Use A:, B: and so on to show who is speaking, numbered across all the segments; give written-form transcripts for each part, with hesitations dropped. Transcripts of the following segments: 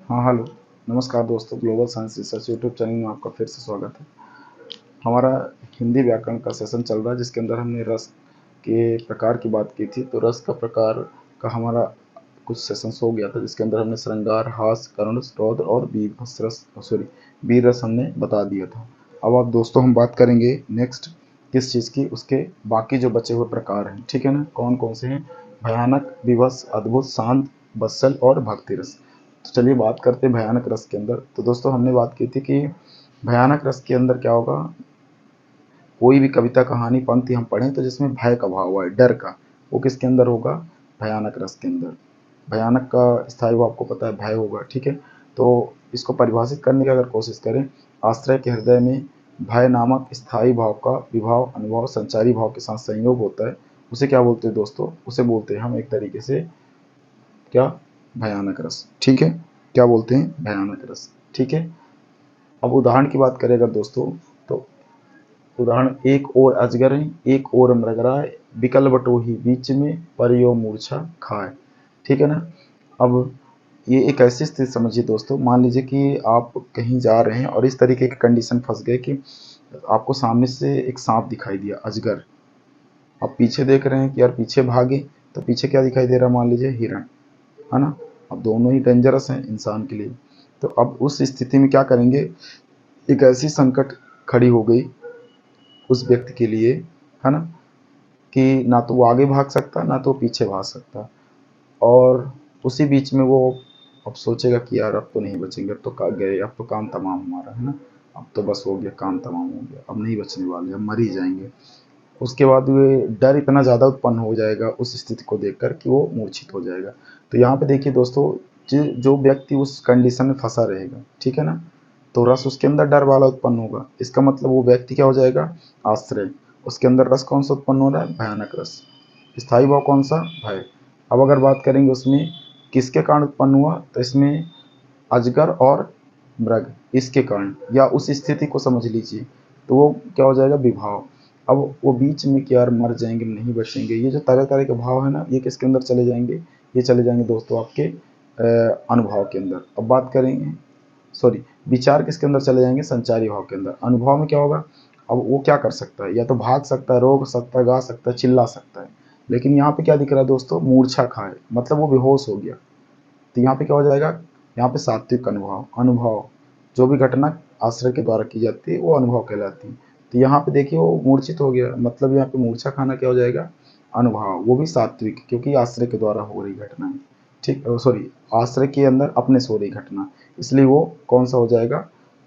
A: हाँ, हेलो। नमस्कार दोस्तों, global science research YouTube channel में आपका फिर से स्वागत है। हमारा हिंदी व्याकरण का सेशन चल रहा है, जिसके अंदर हमने रस के प्रकार की बात की थी। तो रस का प्रकार का हमारा कुछ सेशंस हो गया था, जिसके अंदर हमने श्रृंगार, हास, करुण, रौद्र और बीभत्स रस वीर रस हमने बता दिया था। अब आप दोस्तों हम बात करेंगे नेक्स्ट किस चीज़ की, उसके बाकी जो बचे हुए प्रकार हैं, ठीक है ना। कौन कौन से हैं? भयानक, विवश, अद्भुत, शांत, बत्सल और भक्ति रस। तो चलिए बात करते हैं भयानक रस के अंदर। तो दोस्तों हमने बात की थी कि भयानक रस के अंदर क्या होगा, कोई भी कविता, कहानी, पंक्ति हम पढ़ें तो जिसमें भय का भाव है, डर का, वो किसके अंदर होगा? भयानक रस के अंदर। भयानक का स्थायी भाव आपको पता है, भय होगा, ठीक है। तो इसको परिभाषित करने की अगर कोशिश करें, आश्रय के हृदय में भय नामक स्थायी भाव का विभाव, अनुभव, संचारी भाव के साथ संयोग होता है, उसे क्या बोलते हैं दोस्तों? उसे बोलते हैं हम एक तरीके से क्या? भयानक रस, ठीक है। क्या बोलते हैं? भयानक रस, ठीक है। अब उदाहरण की बात करें अगर दोस्तों, तो उदाहरण, एक ओर अजगर है, एक ओर मृगराय, बिकल बटोही बीच में, परियो मूर्छा खाए, ठीक है ना। अब ये एक ऐसी स्थिति समझिए दोस्तों, मान लीजिए कि आप कहीं जा रहे हैं और इस तरीके की कंडीशन फंस गए कि आपको सामने से एक सांप दिखाई दिया, अजगर। आप पीछे देख रहे हैं कि यार पीछे भागे, तो पीछे क्या दिखाई दे रहा है? मान लीजिए हिरण, है ना। अब दोनों ही डेंजरस हैं इंसान के लिए। तो अब उस स्थिति में क्या करेंगे? एक ऐसी संकट खड़ी हो गई उस व्यक्ति के लिए, है ना, कि ना तो वो आगे भाग सकता, ना तो पीछे भाग सकता। और उसी बीच में वो अब सोचेगा कि यार अब तो नहीं बचेंगे, अब तो गए, अब तो काम तमाम हमारा, है ना। अब तो बस हो गया, काम तमाम हो गया, अब नहीं बचने वाले, अब मर ही जाएंगे। उसके बाद वे डर इतना ज़्यादा उत्पन्न हो जाएगा उस स्थिति को देखकर कि वो मूर्छित हो जाएगा। तो यहाँ पे देखिए दोस्तों, जो व्यक्ति उस कंडीशन में फंसा रहेगा, ठीक है ना, तो रस उसके अंदर डर वाला उत्पन्न होगा। इसका मतलब वो व्यक्ति क्या हो जाएगा? आश्रय। उसके अंदर रस कौन सा उत्पन्न हो रहा है? भयानक रस। स्थायी भाव कौन सा? भय। अब अगर बात करेंगे उसमें किसके कारण उत्पन्न हुआ, तो इसमें अजगर और मृग, इसके कारण या उस स्थिति को समझ लीजिए, तो वो क्या हो जाएगा? विभाव। अब वो बीच में कि यार मर जाएंगे, नहीं बचेंगे, ये जो तरह तरह के भाव है ना, ये किसके अंदर चले जाएंगे? ये चले जाएंगे दोस्तों आपके अनुभव के अंदर। अब बात करेंगे, सॉरी, विचार किसके अंदर चले जाएंगे? संचारी भाव के अंदर। अनुभव में क्या होगा? अब वो क्या कर सकता है? या तो भाग सकता है, रोक सकता है, गा सकता है, चिल्ला सकता है। लेकिन यहाँ पे क्या दिख रहा है दोस्तों? मूर्छा खाए, मतलब वो बेहोश हो गया। तो यहाँ पे क्या हो जाएगा? यहाँ पे सात्विक अनुभव। अनुभव, जो भी घटना आश्रय के द्वारा की जाती है वो अनुभव कहलाती है। तो यहाँ पे देखिए वो मूर्छित हो गया, मतलब यहाँ पे मूर्छा खाना क्या हो जाएगा? अनुभव, वो भी सात्विक, क्योंकि आश्रय के द्वारा हो रही घटना है, ठीक, सॉरी, आश्रय के अंदर अपने से हो रही घटना, इसलिए वो कौन सा हो जाएगा?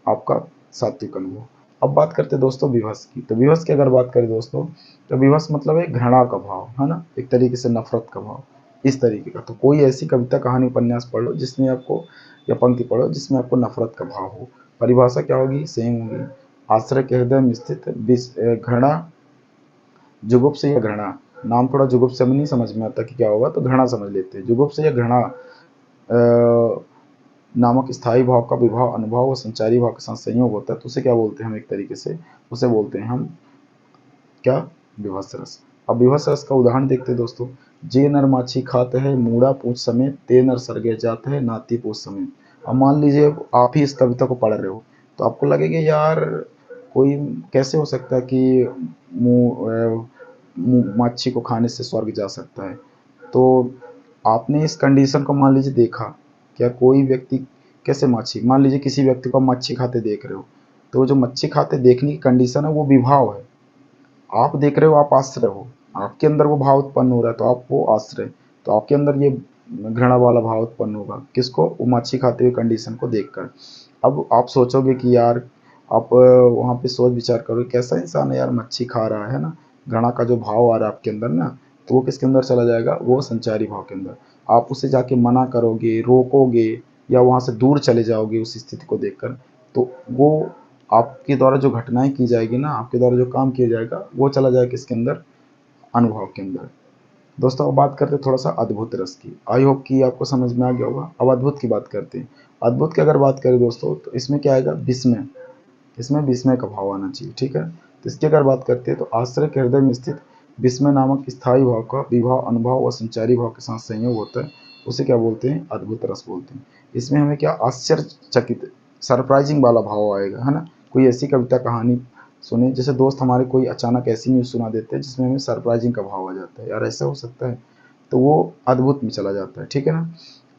A: आपका सात्विक अनुभव। अब बात करते हैं दोस्तों विवश की। तो विवश की अगर बात करें दोस्तों, तो विवश मतलब एक घृणा का भाव, है ना, एक तरीके से नफरत का भाव, इस तरीके का। तो कोई ऐसी कविता, कहानी, उपन्यास पढ़ लो जिसमें आपको, या पंक्ति पढ़ो जिसमें आपको नफरत का भाव हो। परिभाषा क्या होगी? सेम होगी। आश्रय के हृदय में स्थित घृणा, जुगुप्स या घृणा। नाम थोड़ा जुगुप्स से नहीं समझ में आता कि क्या होगा, तो घृणा समझ लेते हैं। जुगुप्स या घृणा नामक स्थायी भाव का विभाव, अनुभव और संचारी भाव के साथ संयोग होता है, तो उसे क्या बोलते हैं हम? एक तरीके से उसे बोलते हैं हम क्या? विभत्स रस। अब विभत्स रस का उदाहरण देखते हैं दोस्तों। जे नर माछी खाते हैं मूड़ा पूछ समेत, ते नर सरगे जाते हैं नाती पूछ समेत। अब मान लीजिए आप ही इस कविता को पढ़ रहे हो, तो आपको लगेगा यार कोई कैसे हो सकता है कि मच्छी को खाने से स्वर्ग जा सकता है। तो आपने इस कंडीशन को मान लीजिए देखा, क्या कोई व्यक्ति कैसे मच्छी, मान लीजिए किसी व्यक्ति को मच्छी खाते देख रहे हो, तो वो जो मच्छी खाते देखने की कंडीशन है वो विभाव है। आप देख रहे हो, आप आश्रय हो, आपके अंदर वो भाव उत्पन्न हो रहा है, तो आप वो आश्रय, तो आपके अंदर ये घृणा वाला भाव उत्पन्न होगा। किसको? वो मच्छी खाते हुए कंडीशन को देखकर। अब आप सोचोगे कि यार, आप वहाँ पे सोच विचार करो कैसा इंसान है यार, मच्छी खा रहा है ना, घृणा का जो भाव आ रहा है आपके अंदर ना, तो वो किसके अंदर चला जाएगा? वो संचारी भाव के अंदर। आप उसे जाके मना करोगे, रोकोगे, या वहाँ से दूर चले जाओगे उस स्थिति को देखकर, तो वो आपके द्वारा जो घटनाएं की जाएगी ना, आपके द्वारा जो काम किया जाएगा, वो चला जाएगा किसके अंदर? अनुभव के अंदर। दोस्तों अब बात करते हैं थोड़ा सा अद्भुत रस की। आई होप कि आपको समझ में आ गया होगा। अब अद्भुत की बात करते हैं। अद्भुत की अगर बात करें दोस्तों, तो इसमें क्या आएगा? विस्मय। इसमें विस्मय का भाव आना चाहिए, ठीक है। तो इसकी अगर बात करते हैं, तो आश्रय के हृदय में स्थित विस्मय नामक स्थायी भाव का विभाव, अनुभव और संचारी भाव के साथ संयोग होता है, उसे क्या बोलते हैं, अद्भुत रस बोलते हैं। इसमें हमें क्या आश्चर्यचकित, सरप्राइजिंग वाला भाव आएगा, है ना। कोई ऐसी कविता कहानी सुने, जैसे दोस्त हमारे कोई अचानक ऐसी न्यूज़ सुना देते हैं जिसमें हमें सरप्राइजिंग का भाव आ जाता है, यार ऐसा हो सकता है, तो वो अद्भुत में चला जाता है, ठीक है ना।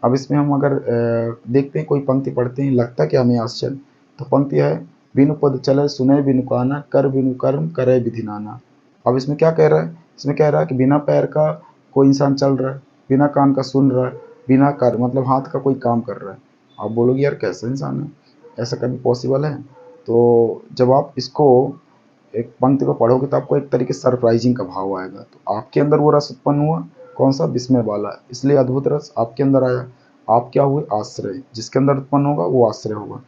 A: अब इसमें हम अगर देखते हैं, कोई पंक्ति पढ़ते हैं, लगता क्या हमें आश्चर्य, तो पंक्ति है, बिनु पद चले सुने बिनु काना, कर बिनु कर्म करे विधि नाना। अब इसमें क्या कह रहा है, इसमें कह रहा है कि बिना पैर का कोई इंसान चल रहा है, बिना कान का सुन रहा है, बिना कर मतलब हाथ का कोई काम कर रहा है। आप बोलोगे यार कैसा इंसान है, ऐसा कभी पॉसिबल है। तो जब आप इसको एक पंक्ति को पढ़ोगे तो आपको एक तरीके से सरप्राइजिंग का भाव आएगा, तो आपके अंदर वो रस उत्पन्न हुआ, कौन सा, विस्मय वाला, इसलिए अद्भुत रस आपके अंदर आया। आप क्या हुए, आश्रय, जिसके अंदर उत्पन्न होगा वो आश्रय होगा।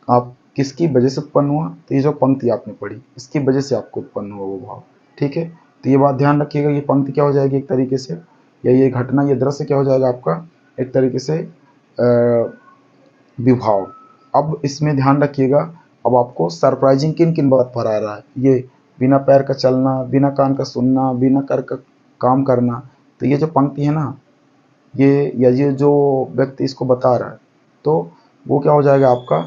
A: आप किसकी वजह से उत्पन्न हुआ, तो ये जो पंक्ति आपने पढ़ी इसकी वजह से आपको उत्पन्न हुआ वो भाव, ठीक है। तो ये बात ध्यान रखिएगा, ये पंक्ति क्या हो जाएगी एक तरीके से, या ये घटना, ये दृश्य क्या हो जाएगा आपका एक तरीके से विभाव। अब इसमें ध्यान रखिएगा, अब आपको सरप्राइजिंग किन किन बात पर आ रहा है, ये बिना पैर का चलना, बिना कान का सुनना, बिना कर का काम करना। तो ये जो पंक्ति है ना, ये या ये जो व्यक्ति इसको बता रहा है, तो वो क्या हो जाएगा आपका,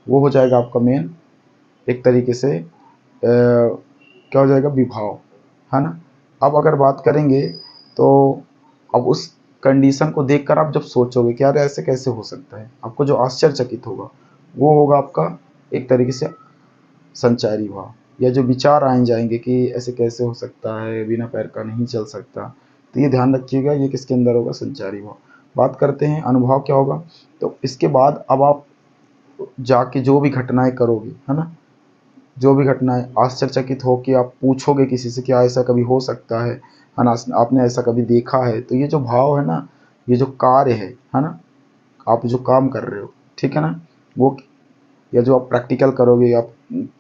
A: वो हो जाएगा आपका मेन एक तरीके से क्या हो जाएगा, विभाव, है ना। अब अगर बात करेंगे तो अब उस कंडीशन को देखकर आप जब सोचोगे कि यार ऐसे कैसे हो सकता है, आपको जो आश्चर्यचकित होगा वो होगा आपका एक तरीके से संचारी भाव, या जो विचार आए जाएंगे कि ऐसे कैसे हो सकता है, बिना पैर का नहीं चल सकता। तो ये ध्यान रखिएगा, ये किसके अंदर होगा, संचारी भाव। बात करते हैं अनुभव क्या होगा, तो इसके बाद अब आप जाके जो भी घटनाएं करोगे, है ना, जो भी घटनाएं आश्चर्यचकित हो कि आप पूछोगे किसी से क्या ऐसा कभी हो सकता है ना, आपने ऐसा कभी देखा है। तो ये जो भाव है ना, ये जो कार्य है ना, आप जो काम कर रहे हो, ठीक है ना, वो, या जो आप प्रैक्टिकल करोगे, आप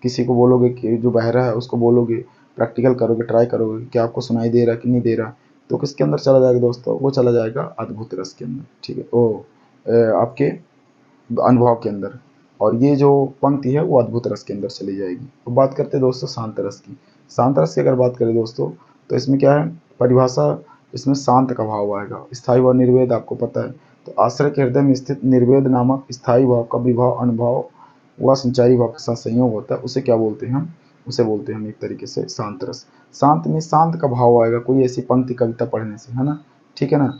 A: किसी को बोलोगे कि जो बहरा है उसको बोलोगे, प्रैक्टिकल करोगे, ट्राई करोगे कि आपको सुनाई दे रहा है कि नहीं दे रहा, तो किसके अंदर चला जाएगा दोस्तों, वो चला जाएगा अद्भुत रस के अंदर, ठीक है, आपके अनुभव के अंदर। और ये जो पंक्ति है वो अद्भुत रस के अंदर चली जाएगी। तो बात करते हैं दोस्तों शांत रस की। शांत रस की अगर बात करें दोस्तों, तो इसमें क्या है, परिभाषा, इसमें शांत का भाव आएगा, स्थायी व निर्वेद आपको पता है। तो आश्रय के हृदय में स्थित निर्वेद नामक स्थायी भाव का विभाव अनुभव व संचारी भाव के साथ संयोग होता है, उसे क्या बोलते हैं हम, उसे बोलते हैं हम एक तरीके से शांत रस। शांत में शांत का भाव आएगा कोई ऐसी पंक्ति कविता पढ़ने से, है ना, ठीक है ना।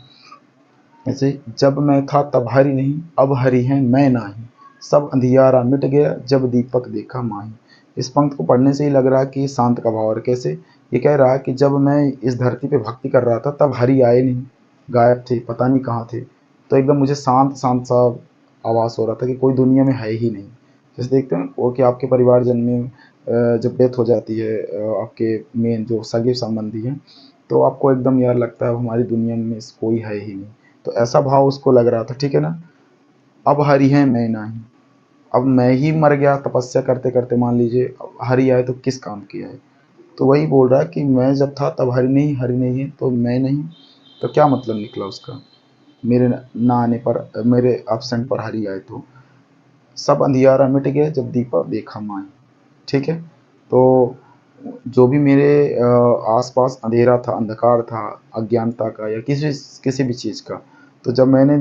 A: ऐसे, जब मैं था तब हरि नहीं, अब हरि है मैं नाही, सब अंधियारा मिट गया जब दीपक देखा माही। इस पंक्ति को पढ़ने से ही लग रहा है कि शांत का भाव है। कैसे, ये कह रहा है कि जब मैं इस धरती पे भक्ति कर रहा था तब हरि आए नहीं, गायब थे, पता नहीं कहाँ थे। तो एकदम मुझे शांत शांत सा आभास हो रहा था कि कोई दुनिया में है ही नहीं। जैसे देखते हैं वो कि आपके परिवारजन में जब डेथ हो जाती है, आपके मेन जो सगे संबंधी हैं, तो आपको एकदम यार लगता है हमारी दुनिया में कोई है ही नहीं। तो ऐसा भाव उसको लग रहा था, ठीक है ना। अब हरि है मैं नहीं, अब मैं ही मर गया तपस्या करते करते, मान लीजिए, अब हरि आए तो किस काम किया है। तो वही बोल रहा है कि मैं जब था तब हरि नहीं, हरि नहीं है तो मैं नहीं, तो क्या मतलब निकला उसका, मेरे ना आने पर, मेरे एब्सेंट पर हरि आए तो सब अंधियारा मिट गया जब दीपक देखा माई, ठीक है। तो जो भी मेरे आसपास अंधेरा था, अंधकार था, अज्ञानता का या किसी किसी भी चीज़ का, तो जब मैंने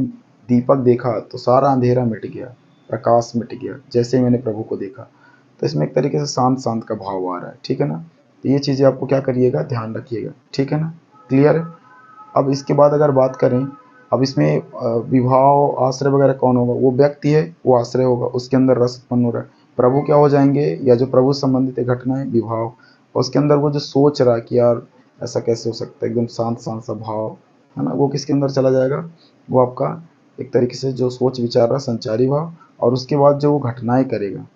A: दीपक देखा तो सारा अंधेरा मिट गया, प्रकाश मिट गया, जैसे ही मैंने प्रभु को देखा। तो इसमें एक तरीके से शांत शांत का भाव आ रहा है, ठीक है ना। तो ये चीज़ें आपको क्या करिएगा, ध्यान रखिएगा, ठीक है ना, क्लियर है। अब इसके बाद अगर बात करें, अब इसमें विभाव आश्रय वगैरह कौन होगा, वो व्यक्ति है, वो आश्रय होगा, उसके अंदर रस उत्पन्न हो रहा है। प्रभु क्या हो जाएंगे, या जो प्रभु से संबंधित घटनाएं विभाव, और उसके अंदर वो जो सोच रहा है कि यार ऐसा कैसे हो सकता है, एकदम शांत शांत सा भाव, है ना, वो किसके अंदर चला जाएगा, वो आपका एक तरीके से जो सोच विचार रहा संचारी भाव। और उसके बाद जो वो घटनाएं करेगा,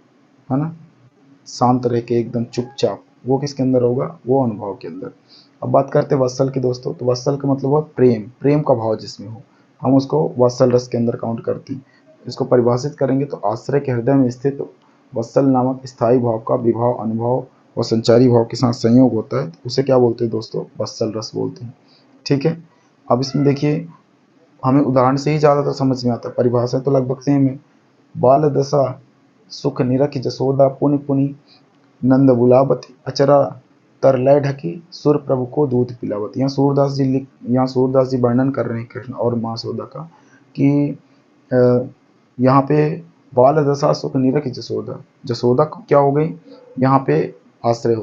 A: है ना, शांत रह के एकदम चुपचाप, वो किसके अंदर होगा, वो अनुभव के अंदर। अब बात करते हैं वत्सल की दोस्तों, तो वत्सल का मतलब है प्रेम, प्रेम का भाव जिसमें हो, हम उसको वत्सल रस के अंदर काउंट करते हैं। इसको परिभाषित करेंगे तो आश्रय के हृदय में स्थित वत्सल नामक स्थायी भाव का विभाव अनुभव और संचारी भाव के साथ संयोग होता है, उसे क्या बोलते हैं दोस्तों, वत्सल रस बोलते हैं, ठीक है। अब इसमें देखिए, हमें उदाहरण से ही ज़्यादातर समझ में आता है, परिभाषा तो लगभग सेम है। बाल दशा सुख निरख जसोदा पुनि पुनि नंद बुलावत अचरा तरलय ढकी सुर प्रभु को दूध पिलावत। यहाँ सूरदास जी वर्णन कर रहे हैं कृष्ण और माँ यशोदा का कि यहाँ पे बाल दशा सुख निरख जसोदा, जसोदा क्या हो गई, यहाँ पे आश्रय हो गई।